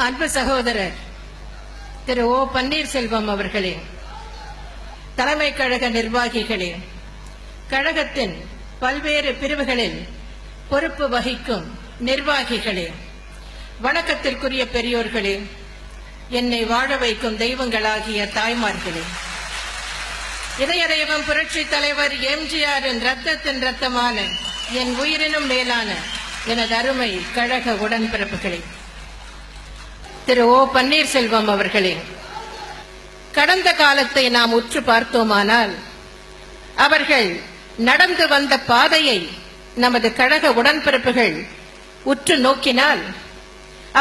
அன்பு சகோதரர் திரு ஓ பன்னீர்செல்வம் அவர்களே, தலைமை கழக நிர்வாகிகளே, கழகத்தின் பல்வேறு பிரிவுகளில் பொறுப்பு வகிக்கும் நிர்வாகிகளே, வணக்கத்திற்குரிய பெரியோர்களே, என்னை வாழ வைக்கும் தெய்வங்களாகிய தாய்மார்களே, இதய தெய்வம் புரட்சி தலைவர் எம்ஜிஆரின் ரத்தத்தின் ரத்தமான என் உயிரினும் மேலான எனது அருமை கழக உடன்பிறப்புகளே, திரு ஓ பன்னீர்செல்வம் அவர்களே, கடந்த காலத்தை நாம் உற்று பார்த்தோமானால் அவர்கள் நடந்து வந்த பாதையை நமது கழக உடன்பிறப்புகள் உற்று நோக்கினால்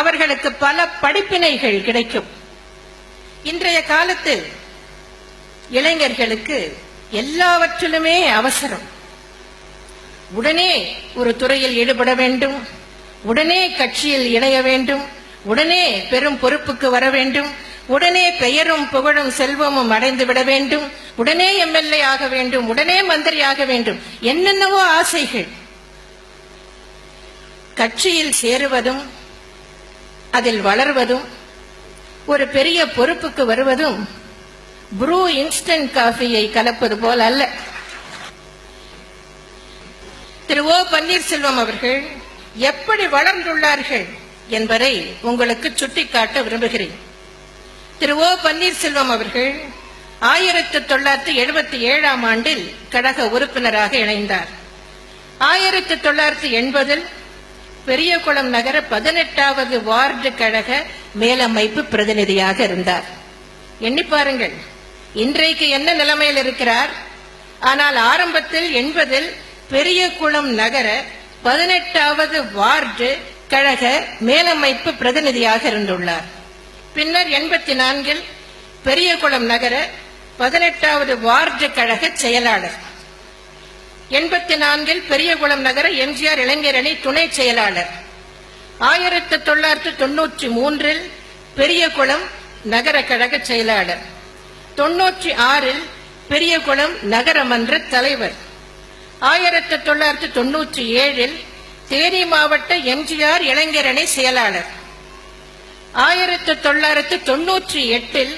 அவர்களுக்கு பல படிப்பினைகள் கிடைக்கும். இன்றைய காலத்தில் இளைஞர்களுக்கு எல்லாவற்றிலுமே அவசரம். உடனே ஒரு துறையில் ஈடுபட வேண்டும், உடனே கட்சியில் இணைய வேண்டும், உடனே பெரும் பொறுப்புக்கு வர வேண்டும், உடனே பெயரும் புகழும் செல்வமும் அடைந்து விட வேண்டும், உடனே எம்எல்ஏ ஆக வேண்டும், உடனே மந்திரி ஆக வேண்டும், என்னென்னவோ ஆசைகள். கட்சியில் சேருவதும் அதில் வளர்வதும் ஒரு பெரிய பொறுப்புக்கு வருவதும் ப்ரூ இன்ஸ்டன்ட் காஃபியை கலப்பது போல் அல்ல. திரு ஓ பன்னீர்செல்வம் அவர்கள் எப்படி வளர்ந்துள்ளார்கள் என்பதை உங்களுக்கு சுட்டிக்காட்ட விரும்புகிறேன். திரு ஓ பன்னீர்செல்வம் அவர்கள் 1977ஆம் ஆண்டில் கழக உறுப்பினராக இணைந்தார். 1980இல் பெரியகுளம் நகர 18வது வார்டு கழக மேலமைப்பு பிரதிநிதியாக இருந்தார். எண்ணி பாருங்கள், இன்றைக்கு என்ன நிலைமையில் இருக்கிறார். ஆனால் ஆரம்பத்தில் 80இல் பெரியகுளம் நகர 18வது வார்டு கழக மேலமைப்பு பிரதிநிதியாக இருந்துள்ளார். பின்னர் 84இல் பெரியகுளம் நகர 18வது வார்டு கழக செயலாளர், 84இல் பெரியகுளம் நகர எம்ஜிஆர் இளைஞரணி துணை செயலாளர், 1993இல் பெரியகுளம் நகர கழக செயலாளர், 96இல் பெரியகுளம் நகரமன்ற தலைவர், 1997இல் தேனி மாவட்ட எம்ஜிஆர் இளைஞரணி செயலாளர், 1998இல்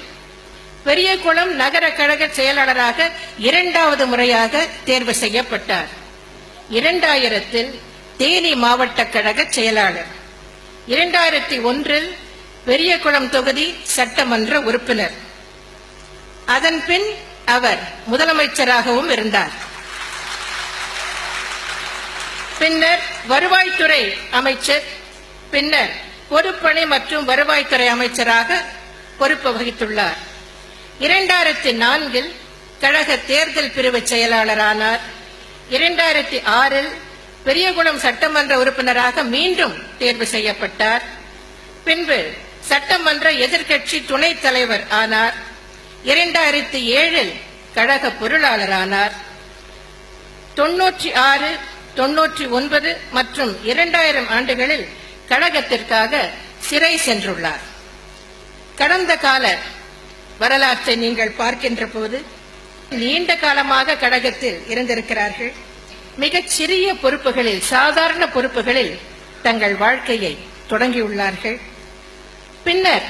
பெரியகுளம் நகர கழக செயலாளராக 2வது முறையாக தேர்வு செய்யப்பட்டார். 2000இல் தேனி மாவட்ட கழக செயலாளர், 2001இல் பெரியகுளம் தொகுதி சட்டமன்ற உறுப்பினர். அதன் பின் அவர் முதலமைச்சராகவும் இருந்தார். பின்னர் வருவாய்த்துறை அமைச்சர், பின்னர் பொதுப்பணி மற்றும் வருவாய்த்துறை அமைச்சராக பொறுப்பு வகித்துள்ளார். 2004இல் கழக தேர்தல் பிரிவு செயலாளரானார். 2006இல் பெரியகுளம் சட்டமன்ற உறுப்பினராக மீண்டும் தேர்வு செய்யப்பட்டார். பின்பு சட்டமன்ற எதிர்க்கட்சி துணைத் தலைவர் ஆனார். 2007இல் கழக பொருளாளரானார். 96, 99 மற்றும் 2000 ஆண்டுகளில் கழகத்திற்காக சிறை சென்றுள்ளார். கடந்த கால வரலாற்றை நீங்கள் பார்க்கின்ற போது நீண்ட காலமாக கழகத்தில் இருந்திருக்கிறார்கள். மிகச் சிறிய பொறுப்புகளில், சாதாரண பொறுப்புகளில் தங்கள் வாழ்க்கையை தொடங்கியுள்ளார்கள். பின்னர்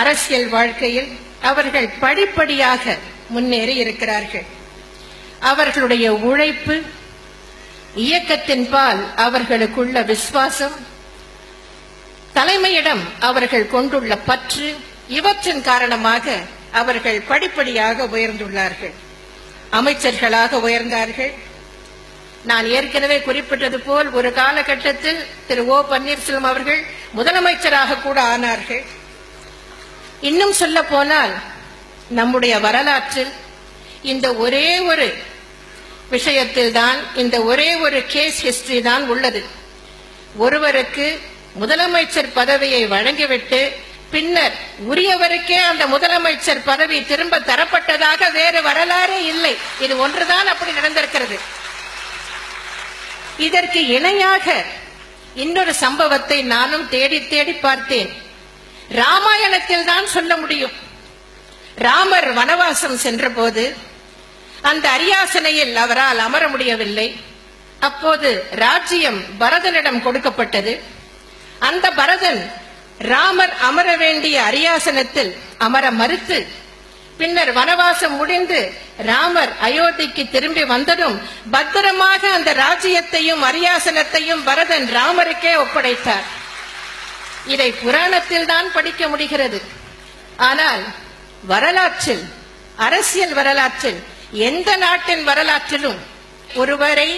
அரசியல் வாழ்க்கையில் அவர்கள் படிப்படியாக முன்னேறி இருக்கிறார்கள். அவர்களுடைய உழைப்பு, இயக்கத்தின் பால் அவர்களுக்குள்ள விசுவாசம், தலைமையிடம் அவர்கள் கொண்டுள்ள பற்று, இவற்றின் காரணமாக அவர்கள் படிப்படியாக உயர்ந்துள்ளார்கள். அமைச்சர்களாக உயர்ந்தார்கள். நான் ஏற்கனவே குறிப்பிட்டது போல் ஒரு காலகட்டத்தில் திரு ஓ பன்னீர்செல்வம் அவர்கள் முதலமைச்சராக கூட ஆனார்கள். இன்னும் சொல்ல போனால் நம்முடைய வரலாற்றில் இந்த ஒரே ஒரு விஷயத்தில் தான், இந்த ஒரே ஒரு கேஸ் ஹிஸ்டரி தான் உள்ளது. ஒருவருக்கு முதலமைச்சர் பதவியை வழங்கிவிட்டு பின்னர் உரியவருக்கே அந்த முதலமைச்சர் பதவி திரும்ப தரப்பட்டதாக வேறு வரலாறே இல்லை. இது ஒன்றுதான் அப்படி நடந்திருக்கிறது. இதற்கு இணையாக இன்னொரு சம்பவத்தை நானும் தேடி தேடி பார்த்தேன். ராமாயணத்தில் தான் சொல்ல முடியும். ராமர் வனவாசம் சென்ற போது அந்த அரியாசனையில் அவரால் அமர முடியவில்லை. அப்போது ராஜ்யம் பரதனிடம் கொடுக்கப்பட்டது. அந்த பரதன் ராமர் அமர வேண்டிய அரியாசனத்தில் அமர மறுத்து பின்னர் வனவாசம் முடிந்து ராமர் அயோத்திக்கு திரும்பி வந்ததும் பத்திரமாக அந்த ராஜ்யத்தையும் அரியாசனத்தையும் பரதன் ராமருக்கே ஒப்படைத்தார். இதை புராணத்தில் தான் படிக்க முடிகிறது. ஆனால் வரலாற்றில், அரசியல் வரலாற்றில், எந்த நாட்டின் வரலாற்றிலும் ஒருவரை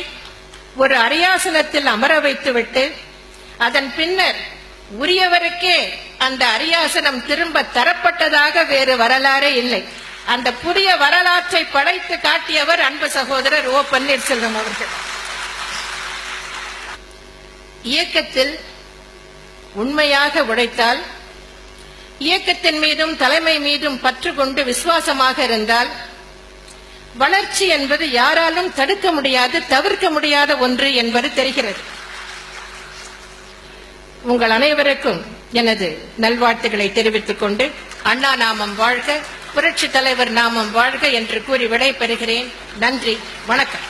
ஒரு அரியாசனத்தில் அமர வைத்துவிட்டு அதன் பின்னர் உரியவருக்கே அந்த அரியாசனம் திரும்ப தரப்பட்டதாக வேறு வரலாறே இல்லை. அந்த புதிய வரலாற்றை படைத்து காட்டியவர் அன்பு சகோதரர் ஓ பன்னீர்செல்வம் அவர்கள். இயக்கத்தில் உண்மையாக உழைத்தால், இயக்கத்தின் மீதும் தலைமை மீதும் பற்று கொண்டு விசுவாசமாக இருந்தால், வளர்ச்சி என்பது யாராலும் தடுக்க முடியாது, தவிர்க்க முடியாத ஒன்று என்பது தெரிகிறது. உங்கள் அனைவருக்கும் எனது நல்வாழ்த்துக்களை தெரிவித்துக் கொண்டு, அண்ணா நாமம் வாழ்க, புரட்சி தலைவர் நாமம் வாழ்க என்று கூறி விடை பெறுகிறேன். நன்றி, வணக்கம்.